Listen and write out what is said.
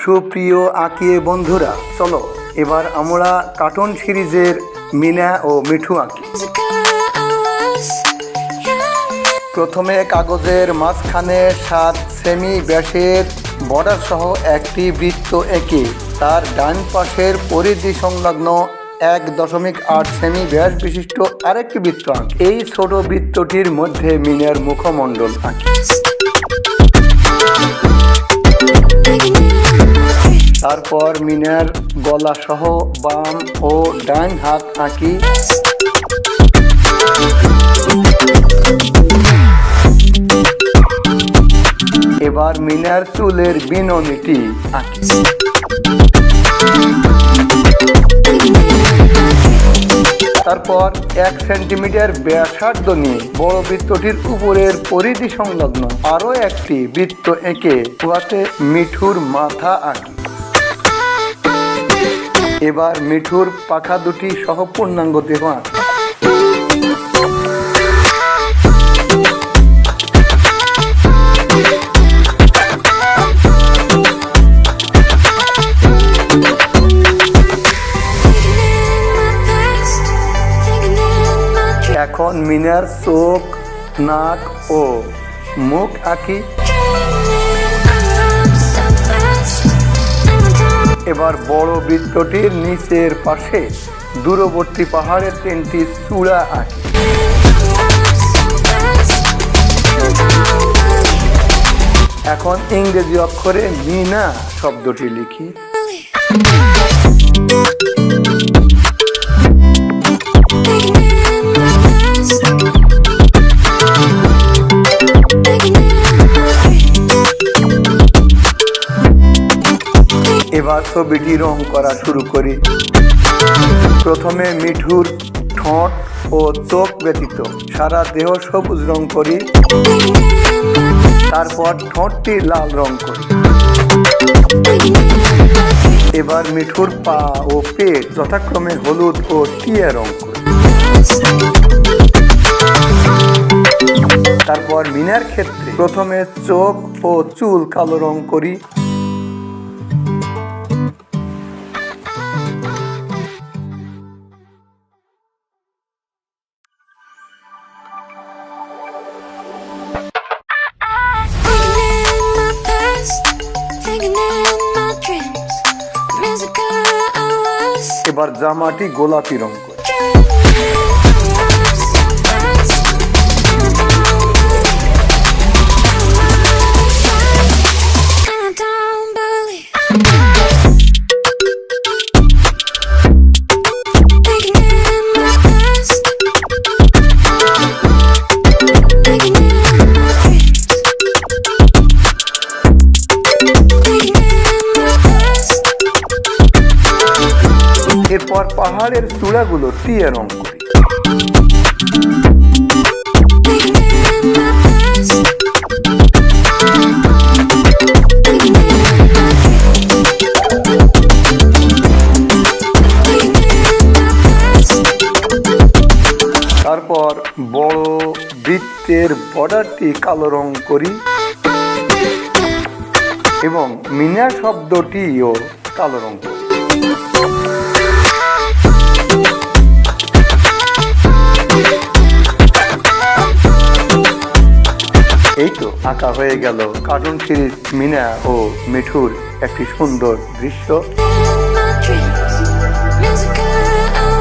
সুপ্রিয় আঁকিয়ে বন্ধুরা, চলো এবার আমরা কার্টুন সিরিজের মিনা ও মিঠু আঁকি। প্রথমে কাগজের মাঝখানে 7 সেমি ব্যাসের বর্ডার সহ একটি বৃত্ত এঁকে তার ডান পাশের পরিধি সংলগ্ন 1.8 সেমি ব্যাস বিশিষ্ট আরেকটি বৃত্ত আঁকি। এই ছোট বৃত্তটির মধ্যে মিনার মুখমণ্ডল আঁকি। তারপর মিনার গলা সহ বাম ও ডান হাত আঁকি। এবার মিনার চুলের বিননিটি আঁকি। তারপর 1 সেন্টিমিটার ব্যাসার্ধ নিয়ে বড় বৃত্তটির উপরের পরিধি সংলগ্ন আরো একটি বৃত্ত এঁকে উহাতে মিঠুর মাথা আঁকি। এবার মিঠুর পাখা দুটি সহ পূর্ণাঙ্গ দেহ আঁকি। এখন মিনার চোখ, নাক ও মুখ আঁকি। এবার বড় বৃত্তটির নিচের পাশে দূরবর্তী পাহাড়ের 3টি চূড়া আঁকি। এখন ইংরেজি অক্ষরে মিনা শব্দটি লিখি। এবার ছবিটি রং করা শুরু করি। প্রথমে মিঠুর ঠোঁট ও চোখ ব্যতীত সারা দেহ সবুজ রং করি। তারপর ঠোঁটটি লাল রং করি। এবার মিঠুর পা ও পেট যথাক্রমে হলুদ ও টিয়া রং করি। তারপর মিনার ক্ষেত্রে প্রথমে চোখ ও চুল কালো রং করি। এবার জামাটি গোলাপি রং করি। এরপর পাহাড়ের চূড়াগুলো টিয়া রং করি। তারপর বড় বৃত্তের বর্ডারটি কালো রং করি এবং মিনা শব্দটিও কালো রং করি। এই তো আঁকা হয়ে গেল কার্টুন সিরিজ মিনা ও মিঠুর একটি সুন্দর দৃশ্য।